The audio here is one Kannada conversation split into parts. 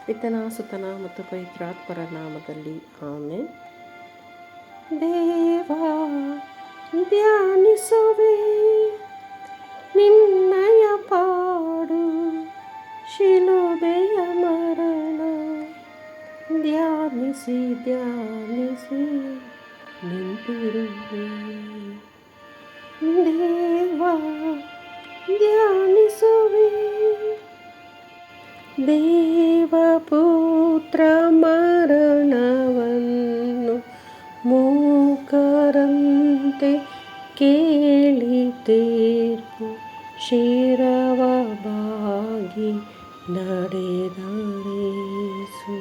ಪಿತನ ಸುತನ ಮತ್ತು ಪವಿತ್ರಾತ್ಮರ ನಾಮದಲ್ಲಿ ಆಮೆನ್. ದೇವಾ ಧ್ಯಾನಿಸುವೆ ನಿನ್ನಯ ಪಾಡು ಶಿಲುಬೆಯ ಮರಣ, ಧ್ಯಾನಿಸಿ ಧ್ಯಾನಿಸಿ ನಿಂತಿರುವೆ. ದೇವಾ ಧ್ಯಾನಿಸುವೆ ದೇವಪುತ್ರ ಮರಣವನ್ನು ಮೂಕರಂತೆ ಕೇಳಿ ತೀರ್ಪು ಶಿರವ ಬಾಗಿ ನಡೆದರೇಸು.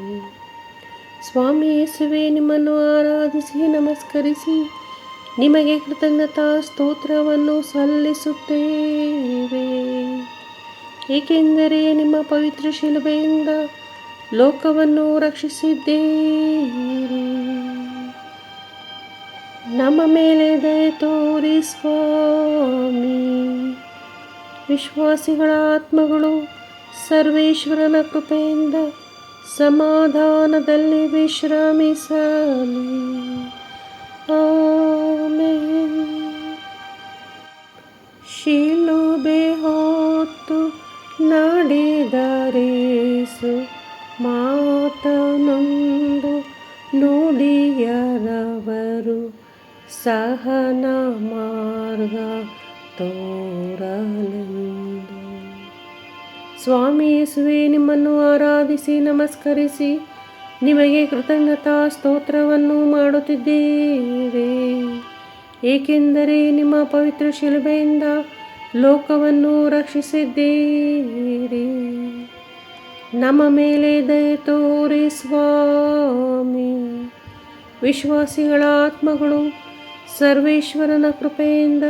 ಸ್ವಾಮಿ ಯೇಸುವೆ, ನಿಮ್ಮನ್ನು ಆರಾಧಿಸಿ ನಮಸ್ಕರಿಸಿ ನಿಮಗೆ ಕೃತಜ್ಞತಾ ಸ್ತೋತ್ರವನ್ನು ಸಲ್ಲಿಸುತ್ತೇವೆ. ಏಕೆಂದರೆ ನಿಮ್ಮ ಪವಿತ್ರ ಶಿಲುಬೆಯಿಂದ ಲೋಕವನ್ನು ರಕ್ಷಿಸಿದ್ದೀರಿ. ನಮ್ಮ ಮೇಲೆ ದಯೆ ತೋರಿ ಸ್ವಾಮಿ. ವಿಶ್ವಾಸಿಗಳ ಆತ್ಮಗಳು ಸರ್ವೇಶ್ವರನ ಕೃಪೆಯಿಂದ ಸಮಾಧಾನದಲ್ಲಿ ವಿಶ್ರಮಿಸಲಿ. ಆಮೆನ್. ಶಿಲುಬೆ ಹೊತ್ತು ನಡೆದರೇಸು ಮಾತನೊಂದು ನುಡಿಯರವರು, ಸಹನ ಮಾರ್ಗ ತೋರಲೆಂದು. ಸ್ವಾಮಿ ಯೇಸುವೆ, ನಿಮ್ಮನ್ನು ಆರಾಧಿಸಿ ನಮಸ್ಕರಿಸಿ ನಿಮಗೆ ಕೃತಜ್ಞತಾ ಸ್ತೋತ್ರವನ್ನು ಮಾಡುತ್ತಿದ್ದೇವೆ. ಏಕೆಂದರೆ ನಿಮ್ಮ ಪವಿತ್ರ ಶಿಲುಬೆಯಿಂದ ಲೋಕವನ್ನು ರಕ್ಷಿಸಿದ್ದೀರಿ. ನಮ್ಮ ಮೇಲೆ ದಯೆ ತೋರಿ ಸ್ವಾಮಿ. ವಿಶ್ವಾಸಿಗಳ ಆತ್ಮಗಳು ಸರ್ವೇಶ್ವರನ ಕೃಪೆಯಿಂದ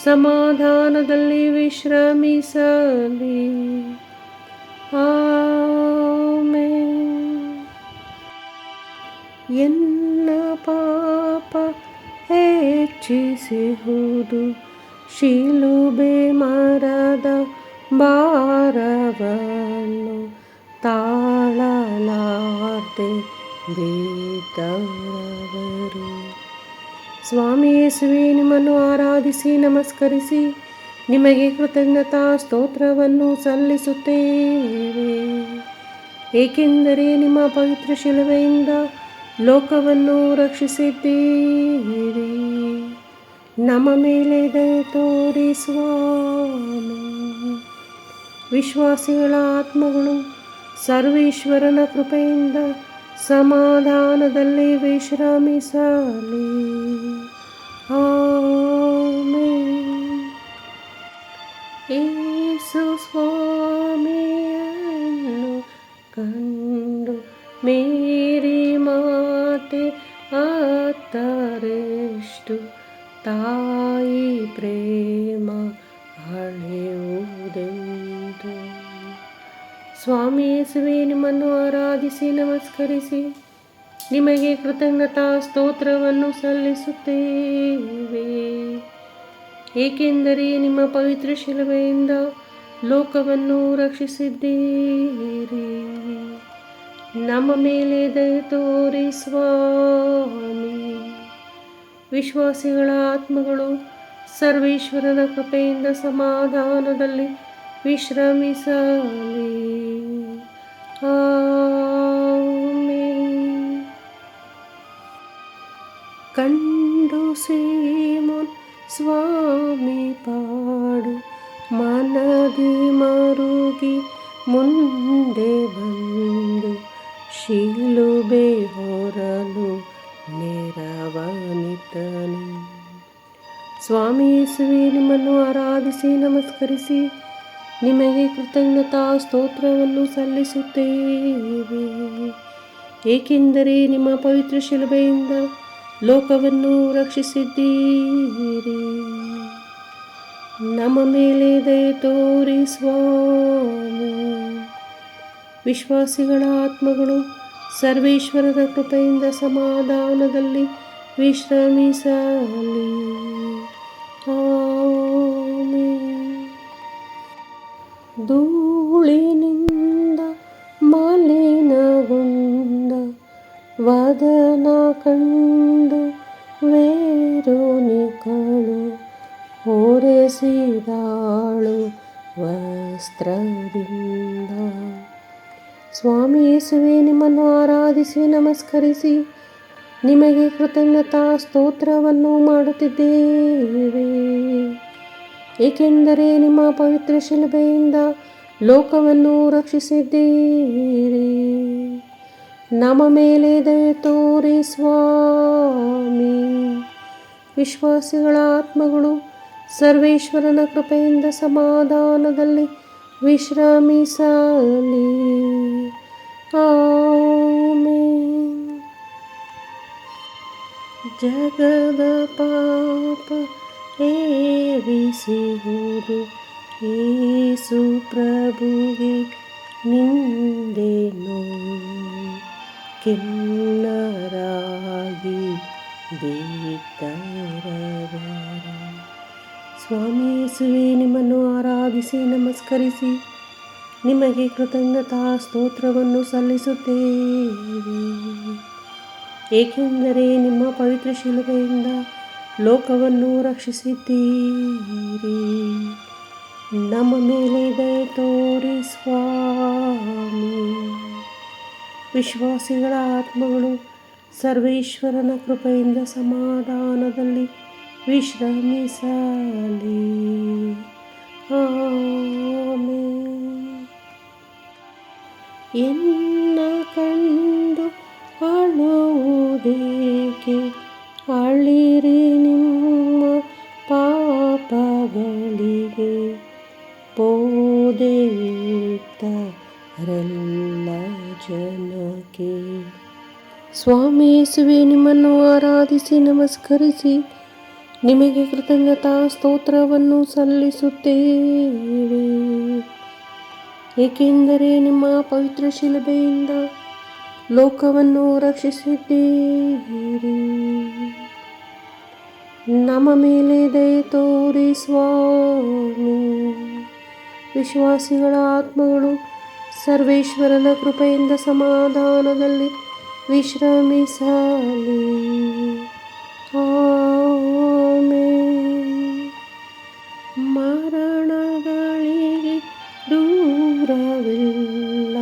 ಸಮಾಧಾನದಲ್ಲಿ ವಿಶ್ರಮಿಸಲಿ. ಆಮೆನ್. ಎನ್ನ ಪಾಪ ಹೆಚ್ಚಿಸುವುದು ಶಿಲುಬೆ ಮರದ ಭಾರವನ್ನು ತಾಳಲಾರ್ದೆ ಬಿದ್ದವರು. ಸ್ವಾಮಿ ಯೇಸುವೆ, ನಿಮ್ಮನ್ನು ಆರಾಧಿಸಿ ನಮಸ್ಕರಿಸಿ ನಿಮಗೆ ಕೃತಜ್ಞತಾ ಸ್ತೋತ್ರವನ್ನು ಸಲ್ಲಿಸುತ್ತೇವೆ. ಏಕೆಂದರೆ ನಿಮ್ಮ ಪವಿತ್ರ ಶಿಲುಬೆಯಿಂದ ಲೋಕವನ್ನು ರಕ್ಷಿಸಿದ್ದೀರಿ. ನಮ್ಮ ಮೇಲೆ ದಯೆ ತೋರಿ ಸ್ವಾಮಿ. ವಿಶ್ವಾಸಿಗಳ ಆತ್ಮಗಳು ಸರ್ವೇಶ್ವರನ ಕೃಪೆಯಿಂದ ಸಮಾಧಾನದಲ್ಲಿ ವಿಶ್ರಮಿಸಲಿ. ಆಮೆನ್. ಯೇಸು ಸ್ವಾಮಿಯನ್ನು ಕಂಡು ಮೇರಿ ಮಾತೆ ಅತ್ತರೆಷ್ಟು ತಾಯಿ ಪ್ರೇಮ ಹಳೆಯುವುದೆಂದು. ಸ್ವಾಮಿ ಯೇಸುವೆ, ನಿಮ್ಮನ್ನು ಆರಾಧಿಸಿ ನಮಸ್ಕರಿಸಿ ನಿಮಗೆ ಕೃತಜ್ಞತಾ ಸ್ತೋತ್ರವನ್ನು ಸಲ್ಲಿಸುತ್ತೇವೆ. ಏಕೆಂದರೆ ನಿಮ್ಮ ಪವಿತ್ರ ಶಿಲುಬೆಯಿಂದ ಲೋಕವನ್ನು ರಕ್ಷಿಸಿದ್ದೀರಿ. ನಮ್ಮ ಮೇಲೆ ದಯೆ ತೋರಿ ಸ್ವಾಮಿ. ವಿಶ್ವಾಸಿಗಳ ಆತ್ಮಗಳು ಸರ್ವೇಶ್ವರನ ಕೃಪೆಯಿಂದ ಸಮಾಧಾನದಲ್ಲಿ ವಿಶ್ರಮಿಸಲಿ. ಆಮೆನ್. ಕಂಡು ಸೀಮೋನ್ ಸ್ವಾಮಿ ಪಾಡು ಮನದಿ ಮರುಗಿ ಮುಂದೆ ಬಂದು ಶಿಲುಬೆ ಹೊರಲು ನೆರವನಿತನು. ಸ್ವಾಮಿ ಯೇಸುವೆ, ನಿಮ್ಮನ್ನು ಆರಾಧಿಸಿ ನಮಸ್ಕರಿಸಿ ನಿಮಗೆ ಕೃತಜ್ಞತಾ ಸ್ತೋತ್ರವನ್ನು ಸಲ್ಲಿಸುತ್ತೇವೆ. ಏಕೆಂದರೆ ನಿಮ್ಮ ಪವಿತ್ರ ಶಿಲುಬೆಯಿಂದ ಲೋಕವನ್ನು ರಕ್ಷಿಸಿದ್ದೀರಿ. ನಮ್ಮ ಮೇಲೆ ದಯೆ ತೋರಿ ಸ್ವಾಮಿ. ವಿಶ್ವಾಸಿಗಳ ಆತ್ಮಗಳು ಸರ್ವೇಶ್ವರನ ಕೃಪೆಯಿಂದ ಸಮಾಧಾನದಲ್ಲಿ ವಿಶ್ರಮಿಸಲಿ. ಆಮೆನ್. ಧೂಳಿನಿಂದ ಮಲಿನ ವದನ ಕಂಡು ವೇರುಣಿಕಳು ಹೊರೆಸಿದಾಳು ವಸ್ತ್ರದಿಂದ. ಸ್ವಾಮಿ ಯೇಸುವೆ, ನಿಮ್ಮನ್ನು ಆರಾಧಿಸಿ ನಮಸ್ಕರಿಸಿ ನಿಮಗೆ ಕೃತಜ್ಞತಾ ಸ್ತೋತ್ರವನ್ನು ಮಾಡುತ್ತಿದ್ದೇವೆ, ಏಕೆಂದರೆ ನಿಮ್ಮ ಪವಿತ್ರ ಶಿಲುಬೆಯಿಂದ ಲೋಕವನ್ನು ರಕ್ಷಿಸಿದ್ದೀರಿ. ನಮ್ಮ ಮೇಲೆ ದಯೆ ತೋರಿ ಸ್ವಾಮಿ. ವಿಶ್ವಾಸಿಗಳ ಆತ್ಮಗಳು ಸರ್ವೇಶ್ವರನ ಕೃಪೆಯಿಂದ ಸಮಾಧಾನದಲ್ಲಿ ವಿಶ್ರಮಿಸಲಿ. ಆಮೆನ್. ಜಗದ ಪಾಪ ಏರಿಸುವುದು ಯೇಸು ಪ್ರಭುಗೆ ನಿಂದೆನು. ಖಿನ್ನರಾಗಿ ಬಿದ್ದರವರು. ಸ್ವಾಮಿ ಯೇಸುವೆ, ನಿಮ್ಮನ್ನು ಆರಾಧಿಸಿ ನಮಸ್ಕರಿಸಿ ನಿಮಗೆ ಕೃತಜ್ಞತಾ ಸ್ತೋತ್ರವನ್ನು ಸಲ್ಲಿಸುತ್ತೇವೆ, ಏಕೆಂದರೆ ನಿಮ್ಮ ಪವಿತ್ರ ಶಿಲುಬೆಯಿಂದ ಲೋಕವನ್ನು ರಕ್ಷಿಸಿದ್ದೀರಿ. ನಮ್ಮ ಮೇಲೆ ದಯೆ ತೋರಿ ಸ್ವಾಮಿ. ವಿಶ್ವಾಸಿಗಳ ಆತ್ಮಗಳು ಸರ್ವೇಶ್ವರನ ಕೃಪೆಯಿಂದ ಸಮಾಧಾನದಲ್ಲಿ ವಿಶ್ರಮಿಸಲಿ. ಆಮೆನ್. ಎನ್ನ ಕಂಡು ಅಳುವುದೇಕೆ, ಅಳಿರಿ ನಿಮ್ಮ ಪಾಪಗಳಿಗೆ, ಬೋಧೆಯುತ್ತರೆಲ್ಲ ಜನಕ್ಕೆ. ಸ್ವಾಮಿ ಯೇಸುವೆ, ನಿಮ್ಮನ್ನು ಆರಾಧಿಸಿ ನಮಸ್ಕರಿಸಿ ನಿಮಗೆ ಕೃತಜ್ಞತಾ ಸ್ತೋತ್ರವನ್ನು ಸಲ್ಲಿಸುತ್ತೇವೆ, ಏಕೆಂದರೆ ನಿಮ್ಮ ಪವಿತ್ರ ಶಿಲುಬೆಯಿಂದ ಲೋಕವನ್ನು ರಕ್ಷಿಸಿದ್ದೀರಿ. ನಮ್ಮ ಮೇಲೆ ದಯೆ ತೋರಿ ಸ್ವಾಮಿ. ವಿಶ್ವಾಸಿಗಳ ಆತ್ಮಗಳು ಸರ್ವೇಶ್ವರನ ಕೃಪೆಯಿಂದ ಸಮಾಧಾನದಲ್ಲಿ ವಿಶ್ರಮಿಸಲಿ. ಆಮೆನ್. ಮರಣಗಳಿಗೆ ದೂರವಿಲ್ಲ,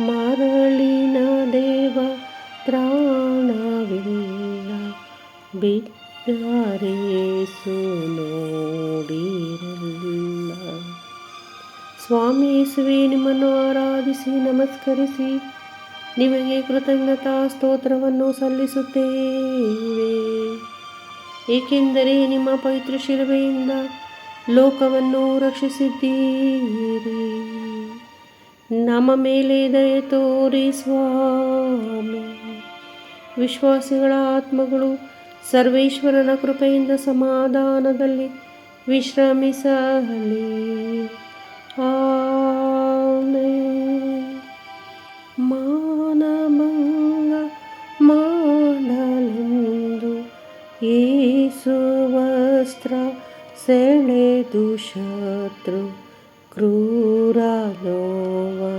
ಮರಳಿನ ದೇವ ತ್ರಾಣವಿಲ್ಲ, ಬಿದ್ದರೇಸು ನೋಡಿರಲ್ಲ. ಸ್ವಾಮಿ ಯೇಸುವೆ, ನಿಮ್ಮನ್ನು ಆರಾಧಿಸಿ ನಮಸ್ಕರಿಸಿ ನಿಮಗೆ ಕೃತಜ್ಞತಾ ಸ್ತೋತ್ರವನ್ನು ಸಲ್ಲಿಸುತ್ತೇವೆ, ಏಕೆಂದರೆ ನಿಮ್ಮ ಪವಿತ್ರ ಶಿಲುಬೆಯಿಂದ ಲೋಕವನ್ನು ರಕ್ಷಿಸಿದ್ದೀರಿ. ನಮ್ಮ ಮೇಲೆ ದಯೆ ತೋರಿ ಸ್ವಾಮಿ. ವಿಶ್ವಾಸಿಗಳ ಆತ್ಮಗಳು ಸರ್ವೇಶ್ವರನ ಕೃಪೆಯಿಂದ ಸಮಾಧಾನದಲ್ಲಿ ವಿಶ್ರಮಿಸಲಿ. ಆಮೆನ್. ಮಾನಭಂಗ ಮಾಡಲೆಂದು ಯೇಸು ವಸ್ತ್ರ ಸೆಳೆದು ಶತ್ರು ಕ್ರೂರ ನೋವನಿತ್ತರವರು.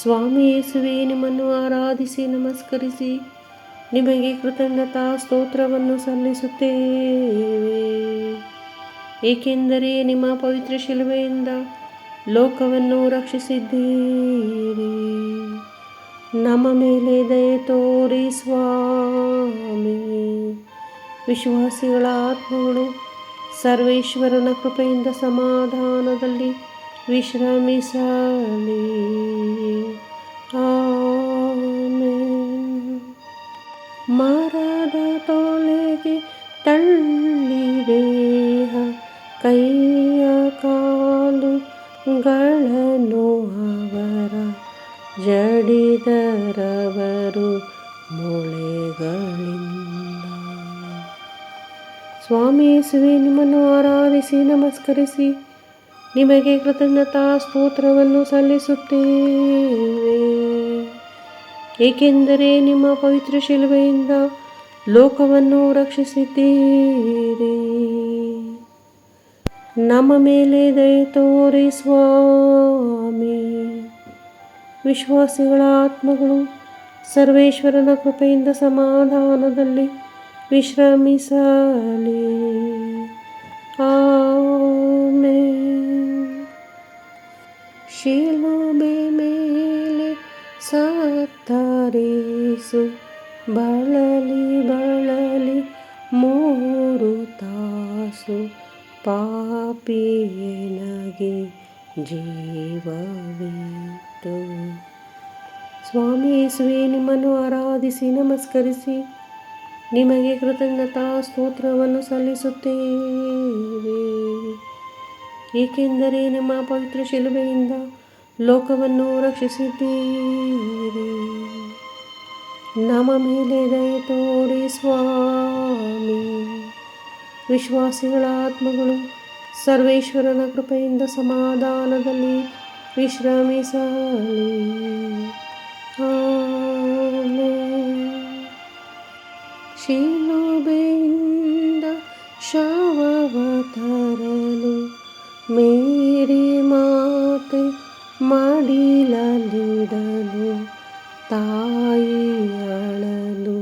ಸ್ವಾಮಿ ಯೇಸುವೆ, ನಿಮ್ಮನ್ನು ಆರಾಧಿಸಿ ನಮಸ್ಕರಿಸಿ ನಿಮಗೆ ಕೃತಜ್ಞತಾ ಸ್ತೋತ್ರವನ್ನು ಸಲ್ಲಿಸುತ್ತೇವೆ, ಏಕೆಂದರೆ ನಿಮ್ಮ ಪವಿತ್ರ ಶಿಲುಬೆಯಿಂದ ಲೋಕವನ್ನು ರಕ್ಷಿಸಿದ್ದೀರಿ. ನಮ್ಮ ಮೇಲೆ ದಯೆ ತೋರಿ ಸ್ವಾಮಿ. ವಿಶ್ವಾಸಿಗಳ ಆತ್ಮಗಳು ಸರ್ವೇಶ್ವರನ ಕೃಪೆಯಿಂದ ಸಮಾಧಾನದಲ್ಲಿ ವಿಶ್ರಮಿಸಲಿ. ಆಮೆನ್. ಮರದ ತೊಲೆಗೆ ತಳ್ಳಿದೇಹ, ಕೈಯ ಕಾಲುಗಳನ್ನು ಅವರ ಜಡಿದರವರು ಮೊಳೆಗಳಿಂದ. ಸ್ವಾಮಿ ಯೇಸುವೆ, ನಿಮ್ಮನ್ನು ಆರಾಧಿಸಿ ನಮಸ್ಕರಿಸಿ ನಿಮಗೆ ಕೃತಜ್ಞತಾ ಸ್ತೋತ್ರವನ್ನು ಸಲ್ಲಿಸುತ್ತೇವೆ, ಏಕೆಂದರೆ ನಿಮ್ಮ ಪವಿತ್ರ ಶಿಲುಬೆಯಿಂದ ಲೋಕವನ್ನು ರಕ್ಷಿಸಿದ್ದೀರಿ. ನಮ್ಮ ಮೇಲೆ ದಯೆ ತೋರಿ ಸ್ವಾಮಿ. ವಿಶ್ವಾಸಿಗಳ ಆತ್ಮಗಳು ಸರ್ವೇಶ್ವರನ ಕೃಪೆಯಿಂದ ಸಮಾಧಾನದಲ್ಲಿ ವಿಶ್ರಮಿಸಲಿ. ಆಮೆನ್. ಶಿಲುಬೆ ಮೇಲೆ ಸತ್ತರೇಸು ಬಳಲಿ 3 ತಾಸು ಪಾಪಿಯೆನಗೆ ಜೀವವಿತ್ತು. ಸ್ವಾಮಿ ಯೇಸುವೆ, ನಿಮ್ಮನ್ನು ಆರಾಧಿಸಿ ನಮಸ್ಕರಿಸಿ ನಿಮಗೆ ಕೃತಜ್ಞತಾ ಸ್ತೋತ್ರವನ್ನು ಸಲ್ಲಿಸುತ್ತೇವೆ, ಏಕೆಂದರೆ ನಿಮ್ಮ ಪವಿತ್ರ ಶಿಲುಬೆಯಿಂದ ಲೋಕವನ್ನು ರಕ್ಷಿಸಿದ್ದೀರಿ. ನಮ್ಮ ಮೇಲೆ ದಯೆ ತೋರಿ ಸ್ವಾಮಿ. ವಿಶ್ವಾಸಿಗಳ ಆತ್ಮಗಳು ಸರ್ವೇಶ್ವರನ ಕೃಪೆಯಿಂದ ಸಮಾಧಾನದಲ್ಲಿ ವಿಶ್ರಮಿಸಲಿ. ಆಮೆನ್. ಶಿಲುಬೆಯಿಂದ ಶವವ ತರಲು ಮೇರಿ ಮಾತೆ ಮಡಿಲಲ್ಲಿಡಲು ತಾಯಿ ಅಳಲು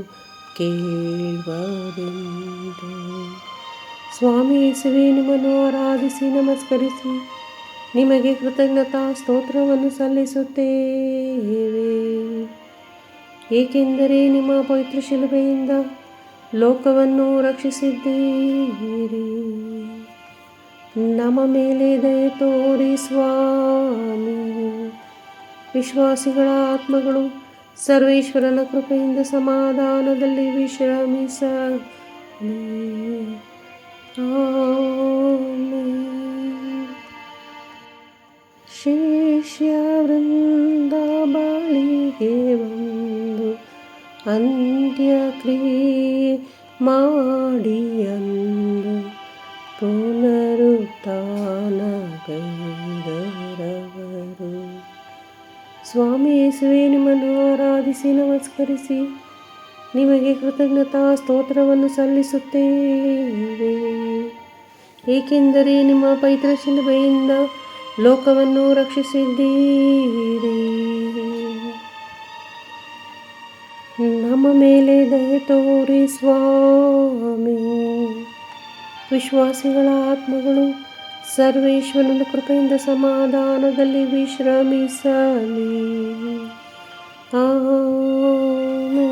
ಕೇಳುವರೆಂದು. ಸ್ವಾಮಿ ಯೇಸುವೆ, ನಿಮ್ಮನ್ನು ಆರಾಧಿಸಿ ನಮಸ್ಕರಿಸಿ ನಿಮಗೆ ಕೃತಜ್ಞತಾ ಸ್ತೋತ್ರವನ್ನು ಸಲ್ಲಿಸುತ್ತೇವೆ, ಏಕೆಂದರೆ ನಿಮ್ಮ ಪವಿತ್ರ ಶಿಲುಬೆಯಿಂದ ಲೋಕವನ್ನು ರಕ್ಷಿಸಿದ್ದೀರಿ. ನಮ್ಮ ಮೇಲೆ ದಯೆ ತೋರಿ ಸ್ವಾಮಿ. ವಿಶ್ವಾಸಿಗಳ ಆತ್ಮಗಳು ಸರ್ವೇಶ್ವರನ ಕೃಪೆಯಿಂದ ಸಮಾಧಾನದಲ್ಲಿ ವಿಶ್ರಮಿಸಲಿ. ಆಮೆನ್. ಶಿಷ್ಯವೃಂದ ಬಳಿಗೆ ಬಂದು ಅಂತ್ಯಕ್ರಿಯೆ ಮಾಡಿ ಅಂದು ಪುನರುತ್ಥಾನಗೈದರವರು. ಸ್ವಾಮಿ ಯೇಸುವೆ, ನಿಮ್ಮನ್ನು ಆರಾಧಿಸಿ ನಮಸ್ಕರಿಸಿ ನಿಮಗೆ ಕೃತಜ್ಞತಾ ಸ್ತೋತ್ರವನ್ನು ಸಲ್ಲಿಸುತ್ತೇವೆ, ಏಕೆಂದರೆ ನಿಮ್ಮ ಪವಿತ್ರ ಶಿಲುಬೆಯಿಂದ ಲೋಕವನ್ನು ರಕ್ಷಿಸಿದ್ದೀರಿ. ನಮ್ಮ ಮೇಲೆ ದಯೆ ತೋರಿ ಸ್ವಾಮಿ. ವಿಶ್ವಾಸಿಗಳ ಆತ್ಮಗಳು ಸರ್ವೇಶ್ವರನ ಕೃಪೆಯಿಂದ ಸಮಾಧಾನದಲ್ಲಿ ವಿಶ್ರಮಿಸಲಿ. ಆಮೆನ್.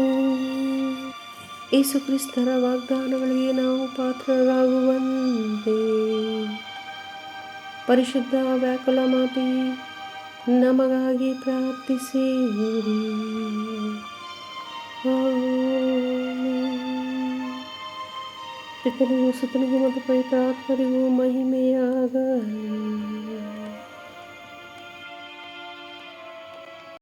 ಯೇಸು ಕ್ರಿಸ್ತರ ವಾಗ್ದಾನಗಳಿಗೆ ನಾವು ಪಾತ್ರರಾಗುವಂತೆ ಪರಿಶುದ್ಧ ವ್ಯಾಕುಲ ಮಾತೆ ನಮಗಾಗಿ ಪ್ರಾರ್ಥಿಸಿರಿ. ಪಿತನಿಗೂ ಸುತನಿಗೂ ಮತ್ತು ಪವಿತ್ರ ಆತ್ಮರಿಗೂ ಮಹಿಮೆಯಾಗಲಿ.